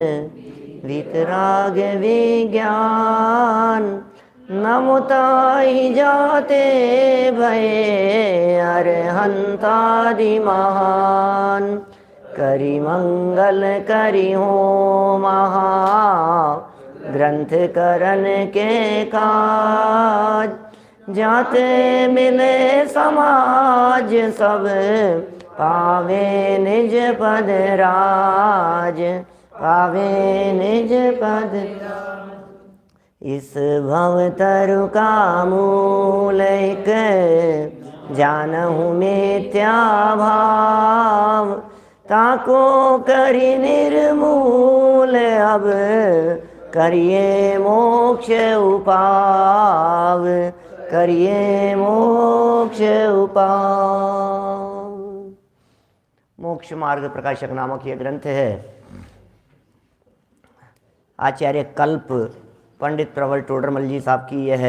वितराग विज्ञान नमुताहि जाते भये अरहंतादि महान। करि मंगल करि हो महा ग्रंथ करन के काज। जाते मिले समाज सब पावे निज पद राज। पावे निज पद इस भव तरु का मूल एक जानहु मिथ्या भाव। ताको करि निर्मूल अब करिए मोक्ष उपाव। करिए मोक्ष उपाव। मोक्ष मार्ग प्रकाशक नामक यह ग्रंथ है। आचार्य कल्प पंडित प्रबल टोडरमल जी साहब की यह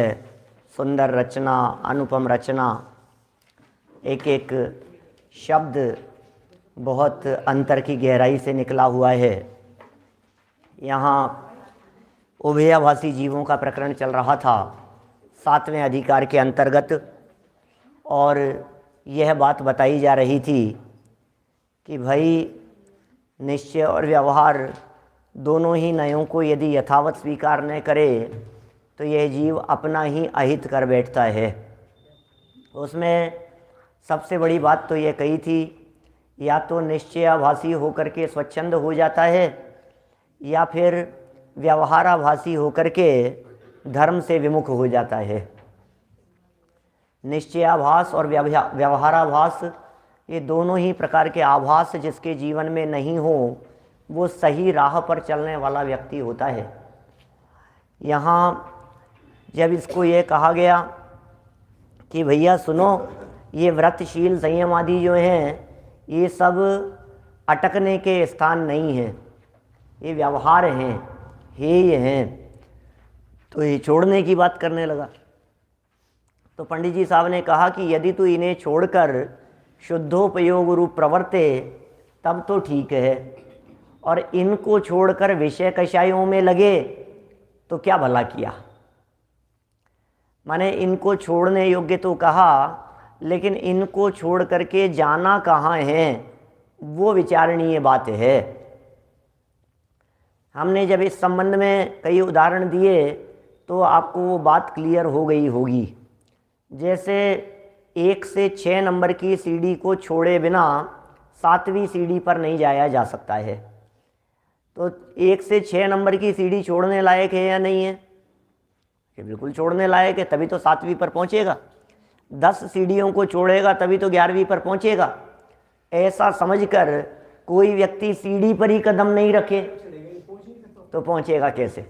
सुंदर रचना, अनुपम रचना। एक एक शब्द बहुत अंतर की गहराई से निकला हुआ है। यहाँ उभयाभासी जीवों का प्रकरण चल रहा था 7वें अधिकार के अंतर्गत, और यह बात बताई जा रही थी कि भाई निश्चय और व्यवहार दोनों ही नयों को यदि यथावत स्वीकार न करे तो यह जीव अपना ही अहित कर बैठता है। उसमें सबसे बड़ी बात तो यह कही थी, या तो निश्चयाभासी होकर के स्वच्छंद हो जाता है, या फिर व्यवहाराभासी होकर के धर्म से विमुख हो जाता है। निश्चयाभास और व्यवहाराभास ये दोनों ही प्रकार के आभास जिसके जीवन में नहीं हो वो सही राह पर चलने वाला व्यक्ति होता है। यहाँ जब इसको ये कहा गया कि भैया सुनो, ये व्रतशील संयम आदि जो हैं ये सब अटकने के स्थान नहीं हैं, ये व्यवहार हैं, हेय हैं, तो ये छोड़ने की बात करने लगा। तो पंडित जी साहब ने कहा कि यदि तू इन्हें छोड़कर शुद्धोपयोग रूप प्रवर्ते तब तो ठीक है, और इनको छोड़कर विषय कषायों में लगे तो क्या भला किया। माने इनको छोड़ने योग्य तो कहा, लेकिन इनको छोड़ करके जाना कहाँ है वो विचारणीय बात है। हमने जब इस संबंध में कई उदाहरण दिए तो आपको वो बात क्लियर हो गई होगी। जैसे 1 से 6 नंबर की सीढ़ी को छोड़े बिना 7वीं सीढ़ी पर नहीं जाया जा सकता है। तो 1 से 6 नंबर की सीढ़ी छोड़ने लायक है या नहीं है? कि बिल्कुल छोड़ने लायक है, तभी तो 7वीं पर पहुंचेगा। 10 सीढ़ियों को छोड़ेगा तभी तो 11वीं पर पहुंचेगा। ऐसा समझकर कोई व्यक्ति सीढ़ी पर ही कदम नहीं रखे तो पहुंचेगा कैसे?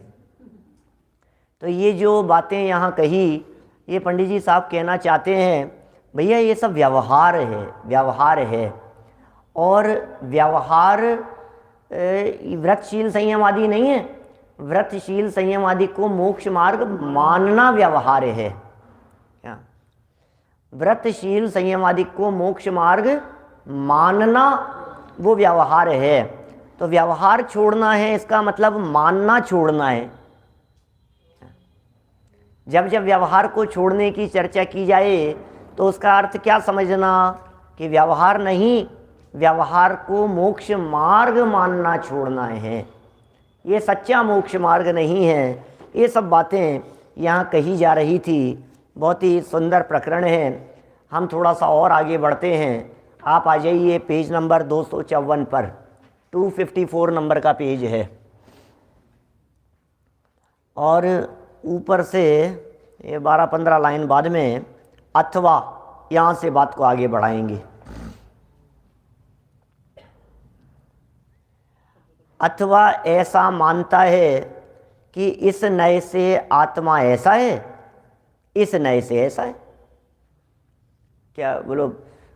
तो ये जो बातें यहाँ कही, ये पंडित जी साहब कहना चाहते हैं भैया ये सब व्यवहार है, व्यवहार है। और व्यवहार व्रतशील संयम आदि नहीं है। व्रतशील संयम आदि को मोक्ष मार्ग मानना व्यवहार है। क्या? व्रतशील संयम आदि को मोक्ष मार्ग मानना वो व्यवहार है। तो व्यवहार छोड़ना है इसका मतलब मानना छोड़ना है। जब जब व्यवहार को छोड़ने की चर्चा की जाए तो उसका अर्थ क्या समझना कि व्यवहार नहीं, व्यवहार को मोक्ष मार्ग मानना छोड़ना है। ये सच्चा मोक्ष मार्ग नहीं है। ये सब बातें यहाँ कही जा रही थी। बहुत ही सुंदर प्रकरण है। हम थोड़ा सा और आगे बढ़ते हैं। आप आ जाइए पेज नंबर 254 पर, 254 नंबर का पेज है। और ऊपर से ये 12-15 लाइन बाद में अथवा, यहाँ से बात को आगे बढ़ाएंगे। अथवा ऐसा मानता है कि इस नए से आत्मा ऐसा है, इस नए से ऐसा है। क्या बोलो?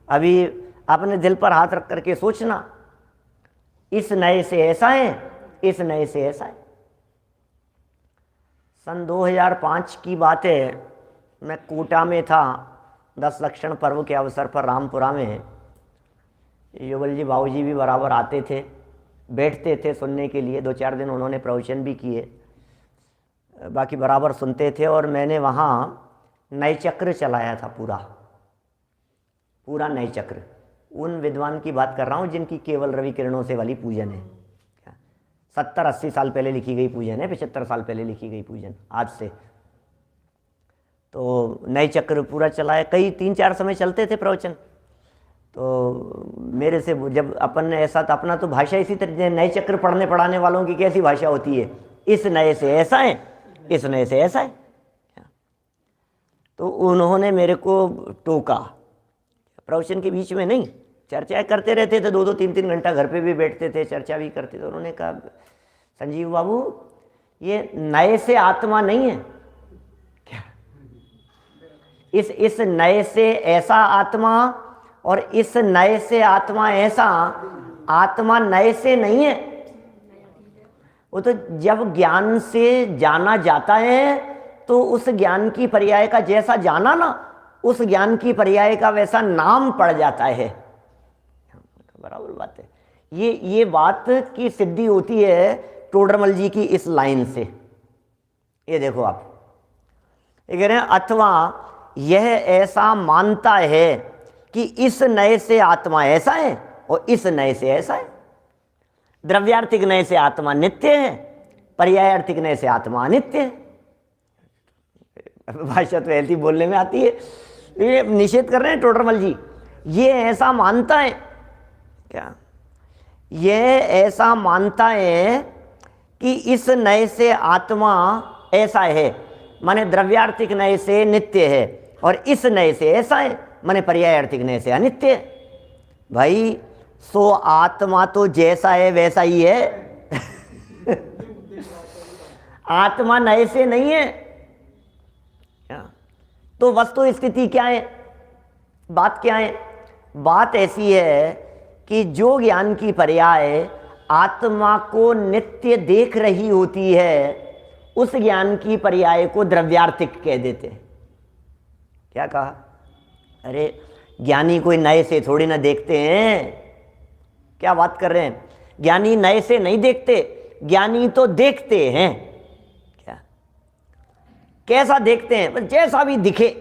अभी अपने दिल पर हाथ रख करके सोचना, इस नए से ऐसा है, इस नए से ऐसा है। सन 2005 की बात है। मैं कोटा में था 10 लक्षण पर्व के अवसर पर रामपुरा में। युगल जी बाबूजी भी बराबर आते थे। बैठते थे सुनने के लिए। 2-4 दिन उन्होंने प्रवचन भी किए, बाकी बराबर सुनते थे। और मैंने वहाँ नए चक्र चलाया था, पूरा नए चक्र। उन विद्वान की बात कर रहा हूँ जिनकी केवल रवि किरणों से वाली पूजन है। 70-80 साल पहले लिखी गई पूजन है, 75 साल पहले लिखी गई पूजन आज से। तो नए चक्र पूरा चलाया, कई 3-4 समय चलते थे प्रवचन। तो मेरे से जब अपन ने ऐसा, तो अपना तो भाषा इसी तरह, नए चक्र पढ़ने पढ़ाने वालों की कैसी भाषा होती है, इस नए से ऐसा है, इस नए से ऐसा है। तो उन्होंने मेरे को टोका, प्रवचन के बीच में नहीं, चर्चा करते रहते थे, 2-2 3-3 घंटा घर पे भी बैठते थे, चर्चा भी करते थे। उन्होंने कहा, संजीव बाबू ये नए से आत्मा नहीं है क्या? इस नए से ऐसा आत्मा और इस नए से आत्मा ऐसा, आत्मा नए से नहीं है। वो तो जब ज्ञान से जाना जाता है तो उस ज्ञान की पर्याय का जैसा जाना ना, उस ज्ञान की पर्याय का वैसा नाम पड़ जाता है। बराबर बात है। ये बात की सिद्धि होती है टोडरमल जी की इस लाइन से। ये देखो आप, ये कह रहे हैं, अथवा यह ऐसा मानता है कि इस नए से आत्मा ऐसा है और इस नए से ऐसा है। द्रव्यार्थिक नए से आत्मा नित्य है, पर्यायार्थिक नए से आत्मा अनित्य है। भाषा तो ऐसी बोलने में आती है, ये निषेध कर रहे हैं टोडरमल जी। ये ऐसा मानता है क्या? ये ऐसा मानता है कि इस नए से आत्मा ऐसा है, माने द्रव्यार्थिक नए से नित्य है, और इस नए से ऐसा है, माने पर्यायार्थिक नए से अनित्य है। भाई सो आत्मा तो जैसा है वैसा ही है। आत्मा नए से नहीं है। तो वस्तु स्थिति क्या है, बात क्या है? बात ऐसी है कि जो ज्ञान की पर्याय आत्मा को नित्य देख रही होती है, उस ज्ञान की पर्याय को द्रव्यार्थिक कह देते हैं। क्या कहा? अरे ज्ञानी कोई नए से थोड़ी ना देखते हैं। क्या बात कर रहे हैं? ज्ञानी नए से नहीं देखते, ज्ञानी तो देखते हैं। क्या? कैसा देखते हैं? जैसा भी दिखे।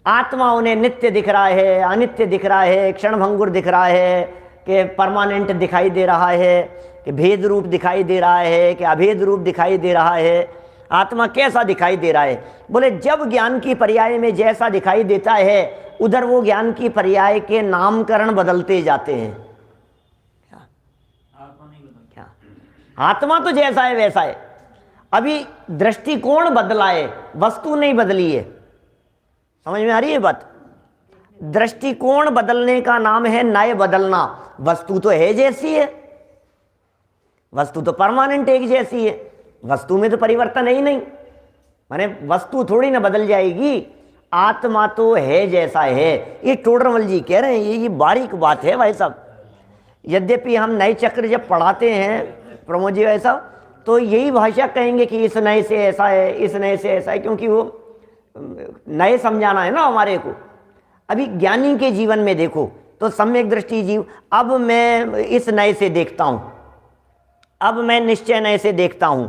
आत्मा उन्हें नित्य दिख रहा है, अनित्य दिख रहा है, क्षणभंगुर दिख रहा है, कि परमानेंट दिखाई दे रहा है, कि भेद रूप दिखाई दे रहा है, कि अभेद रूप दिखाई दे रहा है। आत्मा कैसा दिखाई दे रहा है? बोले जब ज्ञान की पर्याय में जैसा दिखाई देता है, उधर वो ज्ञान की पर्याय के नामकरण बदलते जाते हैं। क्या? आत्मा तो जैसा है वैसा है। अभी दृष्टिकोण बदला है, वस्तु नहीं बदली है। समझ में आ रही है बात? दृष्टिकोण बदलने का नाम है नए बदलना। वस्तु तो है जैसी है, वस्तु तो परमानेंट एक जैसी है, वस्तु में तो परिवर्तन है ही नहीं। माने वस्तु थोड़ी ना बदल जाएगी, आत्मा तो है जैसा है। ये टोडरमल जी कह रहे हैं, ये बारीक बात है भाई साहब। यद्यपि हम नए चक्र जब पढ़ाते हैं प्रमोद जी भाई साहब, तो यही भाषा कहेंगे कि इस नए से ऐसा है, इस नए से ऐसा है, क्योंकि वो नए समझाना है ना हमारे को। अभी ज्ञानी के जीवन में देखो तो सम्यक दृष्टि जीव, अब मैं इस नए से देखता हूं, अब मैं निश्चय नए से देखता हूं,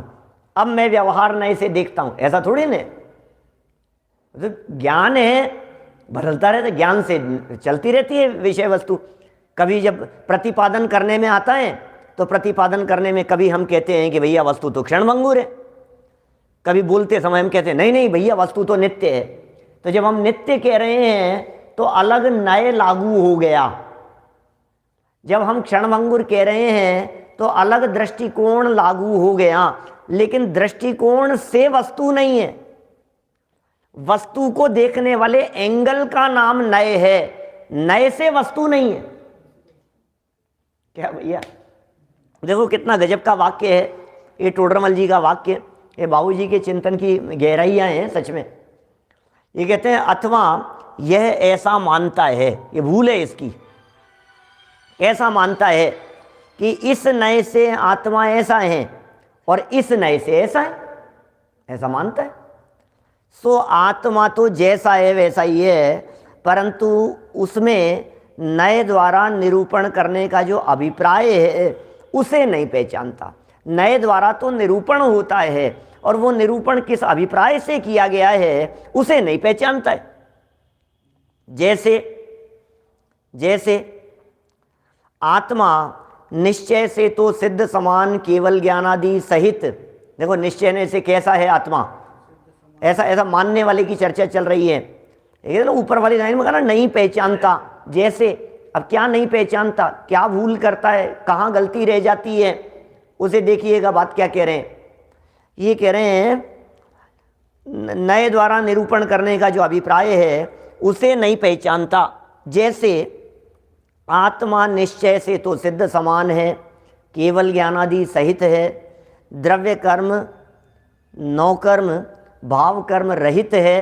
अब मैं व्यवहार नए से देखता हूं, ऐसा थोड़ी ना। तो ज्ञान है, बदलता रहता, ज्ञान से चलती रहती है विषय वस्तु। कभी जब प्रतिपादन करने में आता है तो प्रतिपादन करने में कभी हम कहते हैं कि भैया वस्तु तो क्षणभंगुर है, कभी बोलते समय हम कहते हैं नहीं नहीं भैया वस्तु तो नित्य है। तो जब हम नित्य कह रहे हैं तो अलग नए लागू हो गया, जब हम क्षणभंगुर कह रहे हैं तो अलग दृष्टिकोण लागू हो गया। लेकिन दृष्टिकोण से वस्तु नहीं है, वस्तु को देखने वाले एंगल का नाम नए है, नए से वस्तु नहीं है। क्या भैया? देखो कितना गजब का वाक्य है ये, टोडरमल जी का वाक्य। ये बाबूजी के चिंतन की गहराइयां हैं सच में। ये कहते हैं अथवा यह ऐसा मानता है, ये भूल है इसकी, ऐसा मानता है कि इस नए से आत्मा ऐसा है और इस नए से ऐसा है, ऐसा मानता है। सो आत्मा तो जैसा है वैसा ही है, परंतु उसमें नए द्वारा निरूपण करने का जो अभिप्राय है उसे नहीं पहचानता। नए द्वारा तो निरूपण होता है और वो निरूपण किस अभिप्राय से किया गया है उसे नहीं पहचानता है। जैसे जैसे आत्मा निश्चय से तो सिद्ध समान केवल ज्ञानादि सहित, देखो निश्चय से कैसा है आत्मा, ऐसा ऐसा मानने वाले की चर्चा चल रही है। ना ऊपर वाली लाइन में कहा ना नहीं पहचानता, जैसे अब क्या नहीं पहचानता, क्या भूल करता है, कहाँ गलती रह जाती है, उसे देखिएगा बात क्या कह रहे हैं। ये कह रहे हैं नए द्वारा निरूपण करने का जो अभिप्राय है उसे नहीं पहचानता। जैसे आत्मा निश्चय से तो सिद्ध समान है, केवल ज्ञानादि सहित है, द्रव्य कर्म नौ कर्म भाव कर्म रहित है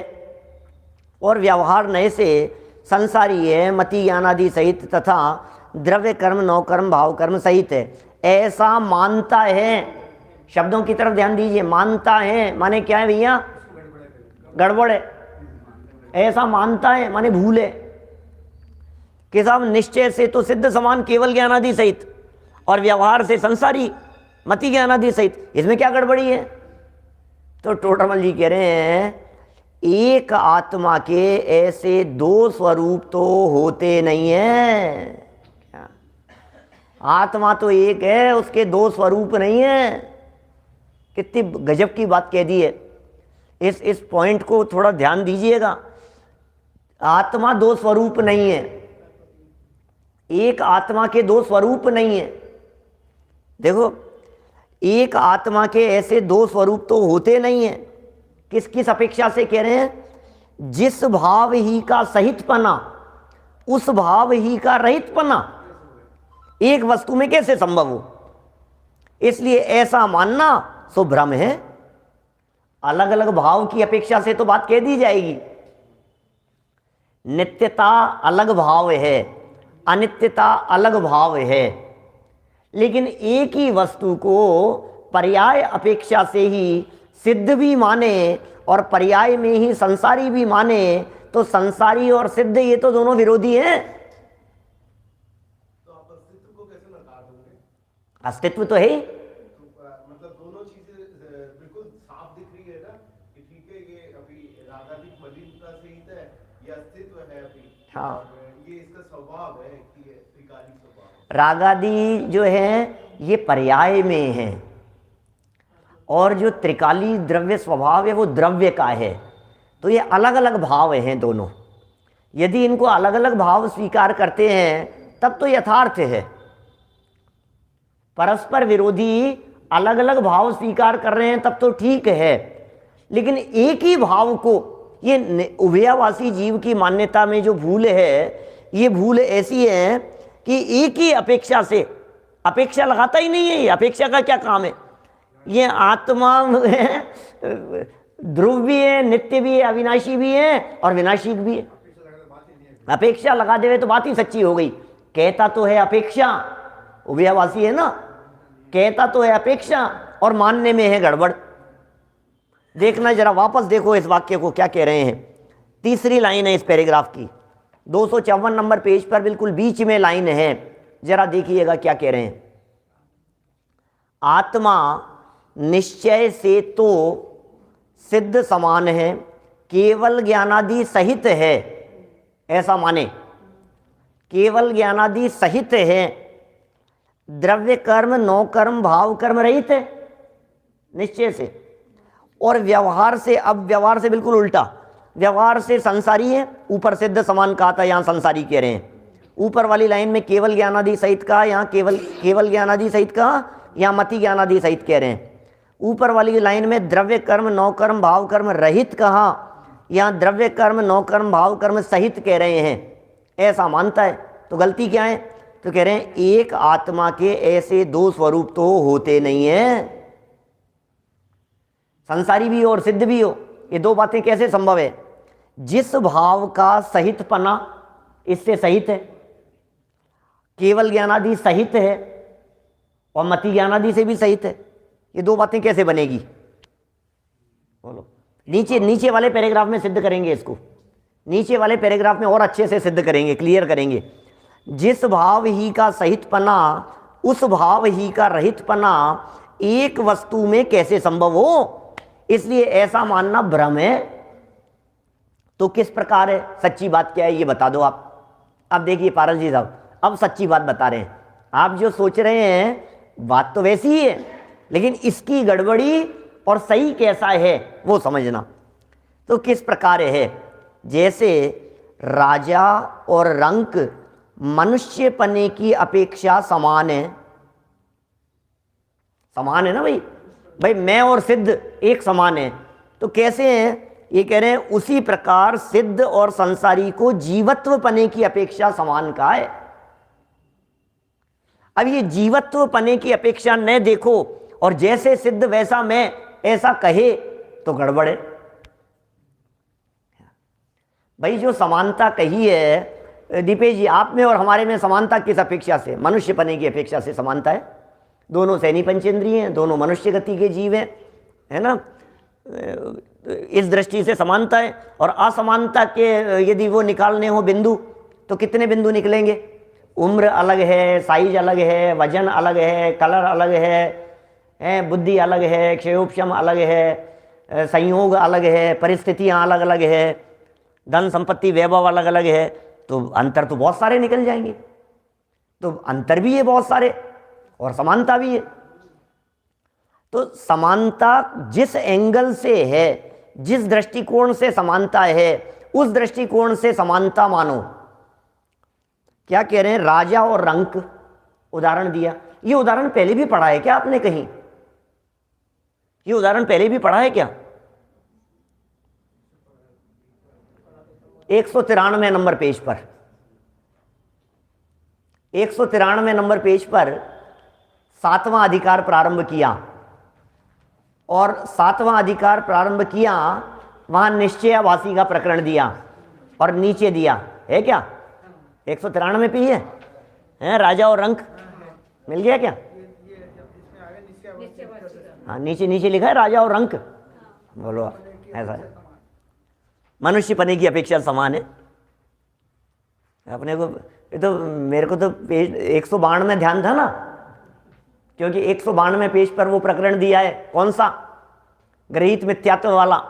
और व्यवहार नए से संसारी है, मति ज्ञानादि सहित तथा द्रव्य कर्म नौ कर्म भाव कर्म सहित है, ऐसा मानता है। शब्दों की तरफ ध्यान दीजिए, मानता है माने क्या है भैया, गड़बड़ है। ऐसा मानता है माने भूल है कि साहब निश्चय से तो सिद्ध समान केवल ज्ञानादि सहित और व्यवहार से संसारी मति ज्ञानादि सहित, इसमें क्या गड़बड़ी है। तो टोडरमल जी कह रहे हैं एक आत्मा के ऐसे दो स्वरूप तो होते नहीं है। क्या आत्मा तो एक है, उसके दो स्वरूप नहीं है। कितनी गजब की बात कह दी है। इस पॉइंट को थोड़ा ध्यान दीजिएगा। आत्मा दो स्वरूप नहीं है, एक आत्मा के दो स्वरूप नहीं है। देखो एक आत्मा के ऐसे दो स्वरूप तो होते नहीं है। किस किस अपेक्षा से कह रहे हैं, जिस भाव ही का सहितपना उस भाव ही का रहितपना एक वस्तु में कैसे संभव हो, इसलिए ऐसा मानना सो भ्रम है। अलग अलग भाव की अपेक्षा से तो बात कह दी जाएगी। नित्यता अलग भाव है, अनित्यता अलग भाव है, लेकिन एक ही वस्तु को पर्याय अपेक्षा से ही सिद्ध भी माने और पर्याय में ही संसारी भी माने तो संसारी और सिद्ध ये तो दोनों विरोधी हैं। तो आप अस्तित्व को कैसे नकार दोगे? अस्तित्व तो है ही। मतलब दोनों चीजें बिल्कुल साफ दिख रही है ना कि ठीक है ये अभी रागाधिक मलिनता से ही है, ये अस्तित्व है अभी। हाँ, और ये इसका स्वभाव है कि ये त्रिकाली स्वभाव। रागादि जो है ये पर्याय में है और जो त्रिकाली द्रव्य स्वभाव है वो द्रव्य का है। तो ये अलग अलग भाव हैं दोनों। यदि इनको अलग अलग भाव स्वीकार करते हैं तब तो यथार्थ है। परस्पर विरोधी अलग अलग भाव स्वीकार कर रहे हैं तब तो ठीक है, लेकिन एक ही भाव को, ये उभयवासी जीव की मान्यता में जो भूल है, ये भूल ऐसी है कि एक ही अपेक्षा से, अपेक्षा लगाता ही नहीं है। ये अपेक्षा का क्या काम है। ये आत्मा है, ध्रुव भी है, नित्य भी है, अविनाशी भी है और विनाशी भी है। अपेक्षा लगा देवे तो बात ही सच्ची हो गई। कहता तो है अपेक्षा, उभयवासी है ना, कहता तो है अपेक्षा और मानने में है गड़बड़। देखना जरा, वापस देखो इस वाक्य को क्या कह रहे हैं। तीसरी लाइन है इस पैराग्राफ की, 254 नंबर पेज पर बिल्कुल बीच में लाइन है, जरा देखिएगा क्या कह रहे हैं। आत्मा निश्चय से तो सिद्ध समान है, केवल ज्ञानादि सहित है, ऐसा माने, केवल ज्ञानादि सहित है, द्रव्य कर्म नौ कर्म भाव कर्म रहित है निश्चय से, और व्यवहार से, अब व्यवहार से बिल्कुल उल्टा, व्यवहार से संसारी है। ऊपर सिद्ध समान कहा था, यहाँ संसारी कह रहे हैं। ऊपर वाली लाइन में केवल ज्ञानादि सहित कहा, यहाँ केवल ज्ञानादि सहित कहा, यहाँ मति ज्ञानादि सहित कह रहे हैं। ऊपर वाली लाइन में द्रव्य कर्म नौ कर्म भाव कर्म रहित कहा, यहाँ द्रव्य कर्म नौ कर्म भाव कर्म सहित कह रहे हैं। ऐसा मानता है तो गलती क्या है, तो कह रहे हैं एक आत्मा के ऐसे दो स्वरूप तो होते नहीं है। संसारी भी हो और सिद्ध भी हो, ये दो बातें कैसे संभव है। जिस भाव का सहितपना इससे सहित है, केवल ज्ञानादि सहित है और मति ज्ञानादि से भी सहित है, ये दो बातें कैसे बनेगी बोलो। नीचे वाले पैराग्राफ में सिद्ध करेंगे इसको, नीचे वाले पैराग्राफ में और अच्छे से सिद्ध करेंगे, क्लियर करेंगे। जिस भाव ही का सहितपना उस भाव ही का रहितपना एक वस्तु में कैसे संभव हो, इसलिए ऐसा मानना भ्रम है। तो किस प्रकार है, सच्ची बात क्या है ये बता दो आप। अब देखिए पारस जी साहब, अब सच्ची बात बता रहे हैं। आप जो सोच रहे हैं बात तो वैसी ही है, लेकिन इसकी गड़बड़ी और सही कैसा है वो समझना। तो किस प्रकार है, जैसे राजा और रंक मनुष्य पने की अपेक्षा समान है। समान है ना भाई, भाई मैं और सिद्ध एक समान है, तो कैसे हैं ये कह रहे हैं, उसी प्रकार सिद्ध और संसारी को जीवत्व पने की अपेक्षा समान का है। अब ये जीवत्व पने की अपेक्षा न देखो और जैसे सिद्ध वैसा मैं ऐसा कहे तो गड़बड़ है भाई। जो समानता कही है दीपेश जी, आप में और हमारे में समानता किस अपेक्षा से, मनुष्य पने की अपेक्षा से समानता है। दोनों सैनी पंचेंद्रिय हैं, दोनों मनुष्य गति के जीव हैं, है ना, इस दृष्टि से समानता है। और असमानता के यदि वो निकालने हो बिंदु तो कितने बिंदु निकलेंगे। उम्र अलग है, साइज अलग है, वजन अलग है, कलर अलग है, बुद्धि अलग है, क्षयोपशम अलग है, संयोग अलग है, परिस्थितियां अलग अलग है, धन संपत्ति वैभव अलग अलग है, तो अंतर तो बहुत सारे निकल जाएंगे। तो अंतर भी है बहुत सारे और समानता भी है। तो समानता जिस एंगल से है, जिस दृष्टिकोण से समानता है, उस दृष्टिकोण से समानता मानो। क्या कह रहे हैं, राजा और रंक उदाहरण दिया। ये उदाहरण पहले भी पढ़ा है क्या आपने कहीं, ये उदाहरण पहले भी पढ़ा है क्या। 193 नंबर पेज पर, 193 नंबर पेज पर 7वां अधिकार प्रारंभ किया, और 7वां अधिकार प्रारंभ किया, वहां निश्चयावासी का प्रकरण दिया और नीचे दिया है क्या, 193 पे ही है राजा और रंक मिल गया क्या। हाँ नीचे नीचे लिखा है राजा और रंक, बोलो ऐसा है। मनुष्य पने की अपेक्षा समान है। अपने को ये तो, मेरे को तो पेज 192 में ध्यान था ना, क्योंकि 192 पेज पर वो प्रकरण दिया है, कौन सा, गृहीत मिथ्यात्व वाला,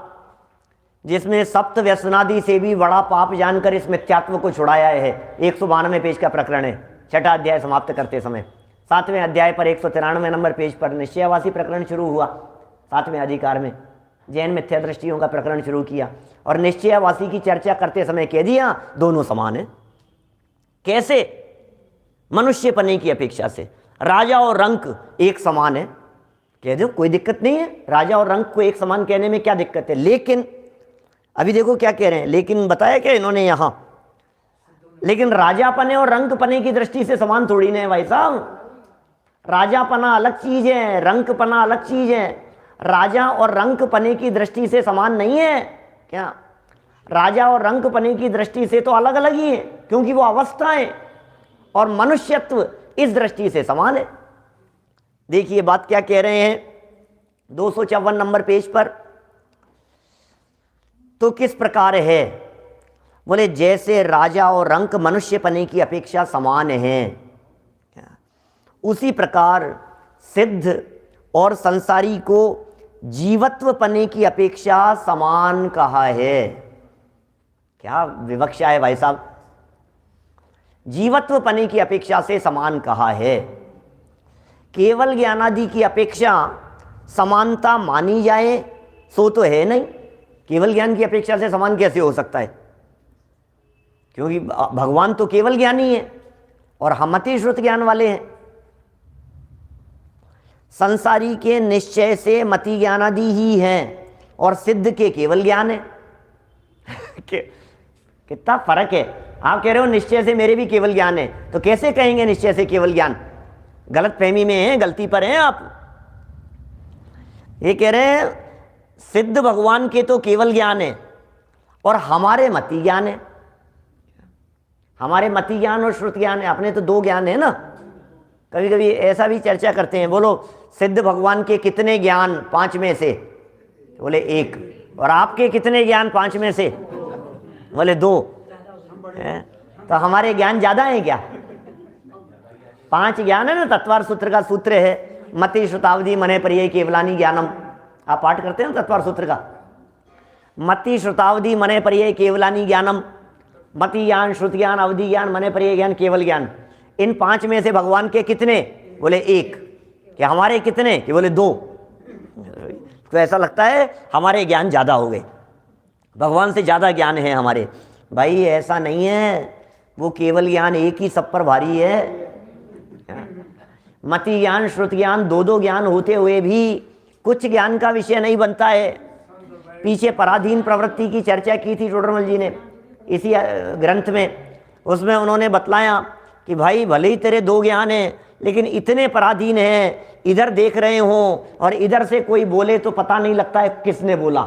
जिसमें सप्त व्यसनादि से भी बड़ा पाप जानकर इस मिथ्यात्व को छुड़ाया है। 192 पेज का प्रकरण है, 6ठा अध्याय समाप्त करते समय। 7वें अध्याय पर 193 नंबर पेज पर निश्चयावासी प्रकरण शुरू हुआ। 7वें अधिकार में जैन मिथ्या दृष्टियों का प्रकरण शुरू किया और निश्चयावासी की चर्चा करते समय कह दिया दोनों समान है। कैसे, मनुष्य पने की अपेक्षा से राजा और रंक एक समान है, कह दो कोई दिक्कत नहीं है, राजा और रंक को एक समान कहने में क्या दिक्कत है। लेकिन अभी देखो क्या कह रहे हैं, लेकिन बताया क्या इन्होंने यहां, लेकिन राजा पने और रंक पने की दृष्टि से समान थोड़ी ना है भाई साहब। राजा पना अलग चीज है, रंक पना अलग चीज है। राजा और रंक पने की दृष्टि से समान नहीं है क्या, राजा और रंक पने की दृष्टि से तो अलग अलग ही है, क्योंकि वो अवस्थाएं, और मनुष्यत्व इस दृष्टि से समान है। देखिए बात क्या कह रहे हैं 254 नंबर पेज पर, तो किस प्रकार है, बोले जैसे राजा और रंक मनुष्य पने की अपेक्षा समान हैं, उसी प्रकार सिद्ध और संसारी को जीवत्व पने की अपेक्षा समान कहा है। क्या विवक्षा है भाई साहब, जीवत्व पने की अपेक्षा से समान कहा है। केवल ज्ञानादि की अपेक्षा समानता मानी जाए सो तो है नहीं, केवल ज्ञान की अपेक्षा से समान कैसे हो सकता है, क्योंकि भगवान तो केवल ज्ञानी है और हम अति श्रुत ज्ञान वाले हैं। संसारी के निश्चय से मति ज्ञानादि ही हैं और सिद्ध के केवल ज्ञान है। कितना फर्क है। आप कह रहे हो निश्चय से मेरे भी केवल ज्ञान है, तो कैसे कहेंगे निश्चय से केवल ज्ञान, गलत फहमी में है, गलती पर हैं आप। ये कह रहे हैं सिद्ध भगवान के तो केवल ज्ञान है और हमारे मति ज्ञान है। हमारे मति ज्ञान और श्रुत ज्ञान है, अपने तो दो ज्ञान है ना। कभी कभी ऐसा भी चर्चा करते हैं, बोलो सिद्ध भगवान के कितने ज्ञान 5 में से, बोले 1, और आपके कितने ज्ञान 5 में से, बोले 2। तो हमारे ज्ञान ज्यादा है क्या, 5 ज्ञान है ना, तत्वार सूत्र का सूत्र है मति श्रुतावधि मने पर्याय केवलानी ज्ञानम। आप पाठ करते हैं ना तत्वार सूत्र का, मति श्रुतावधि मने पर्याय केवलानी ज्ञानम। मति ज्ञान, श्रुत ज्ञान, अवधि ज्ञान, मने पर्याय ज्ञान, केवल ज्ञान। इन 5 में से भगवान के कितने? बोले 1। कि हमारे कितने? कि बोले 2। तो ऐसा लगता है हमारे ज्ञान ज़्यादा हो गए, भगवान से ज़्यादा ज्ञान है हमारे। भाई ऐसा नहीं है, वो केवल ज्ञान एक ही सब पर भारी है। मति ज्ञान, श्रुत ज्ञान, 2-2 ज्ञान होते हुए भी कुछ ज्ञान का विषय नहीं बनता है। पीछे पराधीन प्रवृत्ति की चर्चा की थी टोडरमल जी ने इसी ग्रंथ में। उसमें उन्होंने बतलाया कि भाई भले ही तेरे 2 ज्ञान हैं, लेकिन इतने पराधीन हैं, इधर देख रहे हो और इधर से कोई बोले तो पता नहीं लगता है किसने बोला।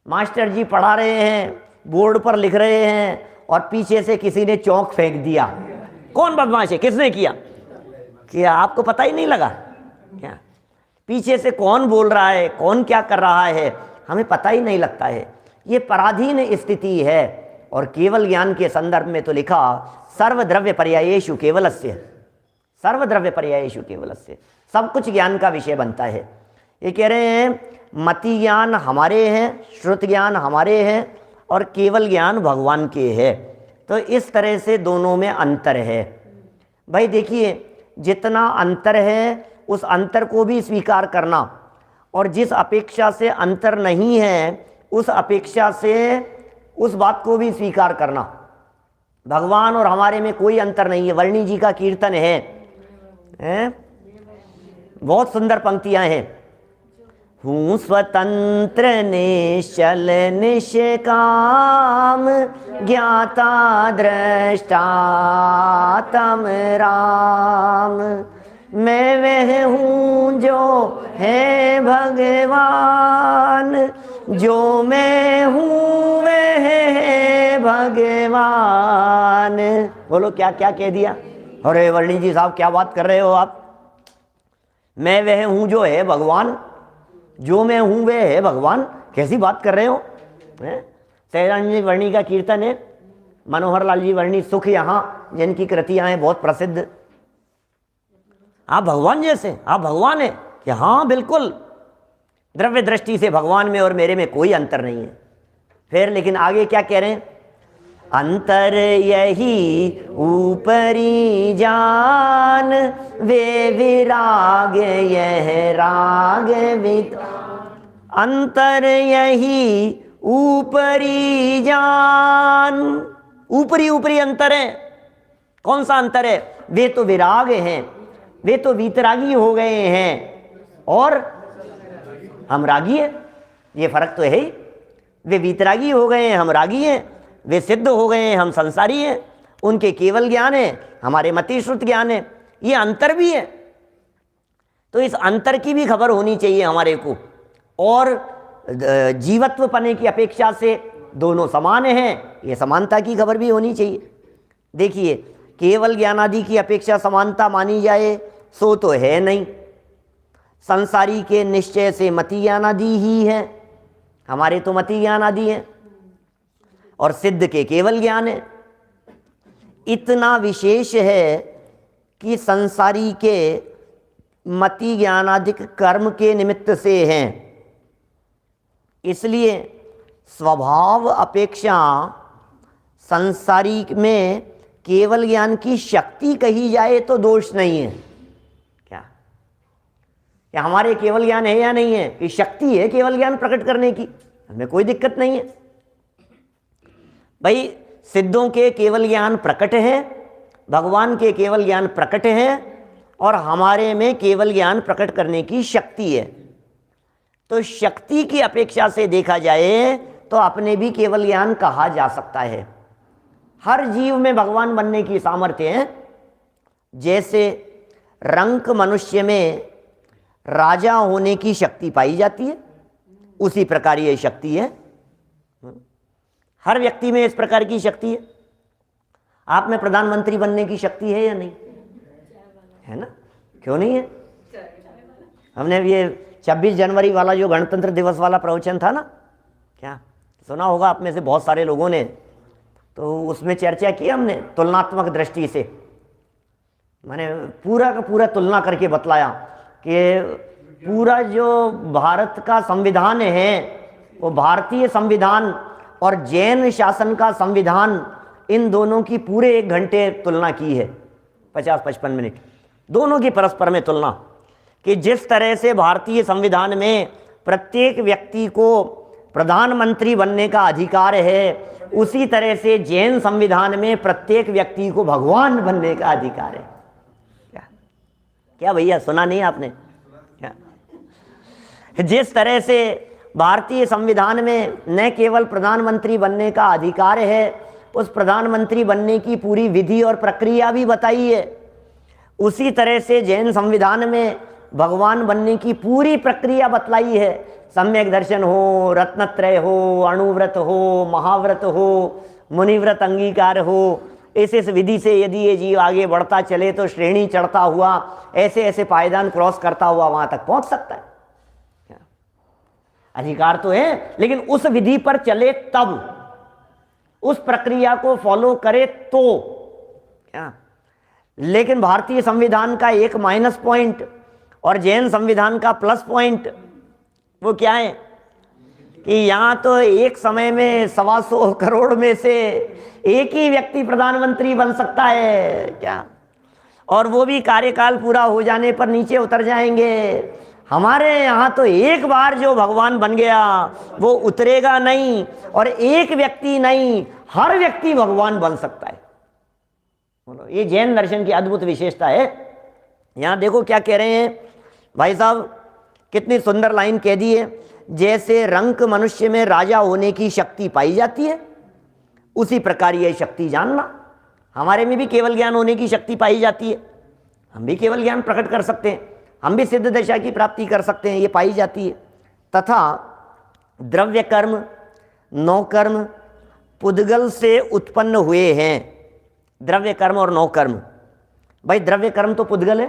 मास्टर जी पढ़ा रहे हैं, बोर्ड पर लिख रहे हैं, और पीछे से किसी ने चौक फेंक दिया। कौन बदमाश है, किसने किया? क्या आपको पता ही नहीं लगा क्या? पीछे से कौन बोल रहा है, कौन क्या कर रहा है, हमें पता ही नहीं लगता है। ये पराधीन स्थिति है। और केवल ज्ञान के संदर्भ में तो लिखा सर्वद्रव्य पर्यायेषु केवलस्य, सर्वद्रव्य पर्यायेषु केवलस्य, सब कुछ ज्ञान का विषय बनता है। ये कह रहे हैं मति ज्ञान हमारे हैं, श्रुत ज्ञान हमारे हैं, और केवल ज्ञान भगवान के है। तो इस तरह से दोनों में अंतर है। भाई देखिए, जितना अंतर है उस अंतर को भी स्वीकार करना, और जिस अपेक्षा से अंतर नहीं है उस अपेक्षा से उस बात को भी स्वीकार करना। भगवान और हमारे में कोई अंतर नहीं है। वर्णी जी का कीर्तन है? बहुत सुंदर पंक्तियां हैं। हूँ स्वतंत्र निश्चल निष्काम, ज्ञाता दृष्टा तम राम। मैं वह हूँ जो है भगवान, जो मैं हूँ वह है भगवान। बोलो क्या क्या कह दिया? अरे वर्णी जी साहब क्या बात कर रहे हो आप? मैं वह हूँ जो है भगवान, जो मैं हूँ वह है भगवान, कैसी बात कर रहे हो? सहजानंद जी वर्णी का कीर्तन है, मनोहर लाल जी वर्णी सुख यहाँ, जिनकी कृतियाँ हैं बहुत प्रसिद्ध। आप भगवान जैसे, आप भगवान है कि हाँ बिल्कुल, द्रव्य दृष्टि से भगवान में और मेरे में कोई अंतर नहीं है। फिर लेकिन आगे क्या कह रहे हैं? अंतर यही ऊपरी जान, वे विराग यह राग वित। अंतर यही ऊपरी जान, ऊपरी ऊपरी अंतर है। कौन सा अंतर है? वे तो विराग हैं, वे तो वीतरागी हो गए हैं, और हम रागी हैं। ये फर्क तो है ही। वे वीतरागी हो गए हैं, हम रागी हैं। वे सिद्ध हो गए हैं, हम संसारी हैं। उनके केवल ज्ञान है, हमारे मति श्रुत ज्ञान है। ये अंतर भी है। तो इस अंतर की भी खबर होनी चाहिए हमारे को। और जीवत्व पने की अपेक्षा से दोनों समान हैं, ये समानता की खबर भी होनी चाहिए। देखिए, केवल ज्ञान आदि की अपेक्षा समानता मानी जाए सो तो है नहीं। संसारी के निश्चय से मति ज्ञान आदि ही है, हमारे तो मति ज्ञान आदि है, और सिद्ध के केवल ज्ञान है। इतना विशेष है कि संसारी के मति ज्ञानादिक कर्म के निमित्त से हैं, इसलिए स्वभाव अपेक्षा संसारी में केवल ज्ञान की शक्ति कही जाए तो दोष नहीं है। क्या हमारे केवल ज्ञान है या नहीं है? कि शक्ति है केवल ज्ञान प्रकट करने की, हमें कोई दिक्कत नहीं है। भाई सिद्धों के केवल ज्ञान प्रकट है, भगवान के केवल ज्ञान प्रकट है, और हमारे में केवल ज्ञान प्रकट करने की शक्ति है। तो शक्ति की अपेक्षा से देखा जाए तो अपने भी केवल ज्ञान कहा जा सकता है। हर जीव में भगवान बनने की सामर्थ्य है। जैसे रंक मनुष्य में राजा होने की शक्ति पाई जाती है, उसी प्रकार ये शक्ति है। हर व्यक्ति में इस प्रकार की शक्ति है। आप में प्रधानमंत्री बनने की शक्ति है या नहीं है? ना, क्यों नहीं है? हमने ये 26 जनवरी वाला जो गणतंत्र दिवस वाला प्रवचन था ना, क्या सुना होगा आप में से बहुत सारे लोगों ने, तो उसमें चर्चा की हमने तुलनात्मक दृष्टि से मैंने पूरा का पूरा तुलना करके बतलाया कि पूरा जो भारत का संविधान है वो भारतीय संविधान और जैन शासन का संविधान, इन दोनों की पूरे 1 घंटे तुलना की है, 50-55 मिनट, दोनों की परस्पर में तुलना, कि जिस तरह से भारतीय संविधान में प्रत्येक व्यक्ति को प्रधानमंत्री बनने का अधिकार है, उसी तरह से जैन संविधान में प्रत्येक व्यक्ति को भगवान बनने का अधिकार है। क्या क्या भैया, सुना नहीं आपने? क्या जिस तरह से भारतीय संविधान में न केवल प्रधानमंत्री बनने का अधिकार है, उस प्रधानमंत्री बनने की पूरी विधि और प्रक्रिया भी बताई है, उसी तरह से जैन संविधान में भगवान बनने की पूरी प्रक्रिया बतलाई है। सम्यक दर्शन हो, रत्नत्रय हो, अणुव्रत हो, महाव्रत हो, मुनिव्रत अंगीकार हो, इस विधि से यदि ये जीव आगे बढ़ता चले तो श्रेणी चढ़ता हुआ ऐसे ऐसे पायदान क्रॉस करता हुआ वहां तक पहुंच सकता है। अधिकार तो है, लेकिन उस विधि पर चले तब, उस प्रक्रिया को फॉलो करे तो क्या। लेकिन भारतीय संविधान का एक माइनस पॉइंट और जैन संविधान का प्लस पॉइंट वो क्या है कि यहां तो एक समय में 125 करोड़ में से एक ही व्यक्ति प्रधानमंत्री बन सकता है क्या, और वो भी कार्यकाल पूरा हो जाने पर नीचे उतर जाएंगे। हमारे यहाँ तो एक बार जो भगवान बन गया वो उतरेगा नहीं, और एक व्यक्ति नहीं, हर व्यक्ति भगवान बन सकता है। बोलो, ये जैन दर्शन की अद्भुत विशेषता है। यहाँ देखो क्या कह रहे हैं भाई साहब, कितनी सुंदर लाइन कह दी है। जैसे रंक मनुष्य में राजा होने की शक्ति पाई जाती है, उसी प्रकार यह शक्ति जानना। हमारे में भी केवल ज्ञान होने की शक्ति पाई जाती है, हम भी केवल ज्ञान प्रकट कर सकते हैं, हम भी सिद्ध दशा की प्राप्ति कर सकते हैं, ये पाई जाती है। तथा द्रव्य कर्म, नौ कर्म पुद्गल से उत्पन्न हुए हैं। द्रव्य कर्म और नौ कर्म, भाई द्रव्य कर्म तो पुद्गल है,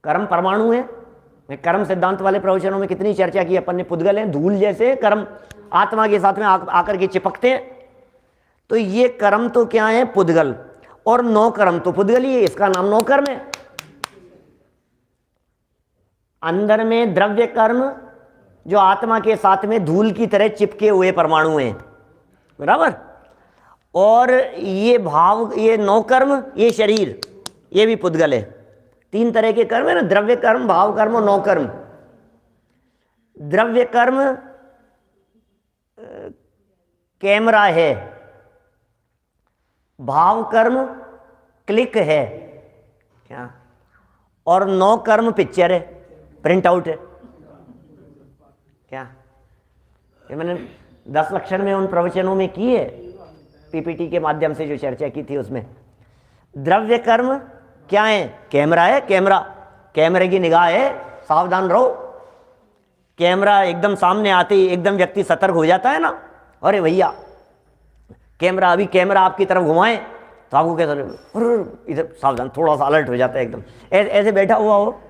कर्म परमाणु है। कर्म सिद्धांत वाले प्रवचनों में कितनी चर्चा की अपन ने, पुद्गल है, धूल जैसे कर्म आत्मा के साथ में आकर के चिपकते हैं। तो ये कर्म तो क्या है, पुद्गल, और नौ कर्म तो पुद्गल ही है, इसका नाम नौ कर्म है। अंदर में द्रव्य कर्म जो आत्मा के साथ में धूल की तरह चिपके हुए परमाणु हैं, बराबर, और ये भाव, ये नौ कर्म, ये शरीर, ये भी पुद्गल है। 3 तरह के कर्म है ना, द्रव्य कर्म, भाव कर्म और नौ कर्म। द्रव्य कर्म कैमरा है, भाव कर्म क्लिक है क्या, और नौ कर्म पिक्चर है, प्रिंट आउट है क्या। ये मैंने 10 लक्षण में उन प्रवचनों में की है, पीपीटी के माध्यम से जो चर्चा की थी उसमें। द्रव्य कर्म क्या है, कैमरा है, कैमरा, कैमरे की निगाह है, सावधान रहो। कैमरा एकदम सामने आते ही एकदम व्यक्ति सतर्क हो जाता है ना, अरे भैया कैमरा, अभी कैमरा आपकी तरफ घुमाए तो आपको कैसा, इधर सावधान, थोड़ा सा अलर्ट हो जाता है एकदम। ऐसे बैठा हुआ हो,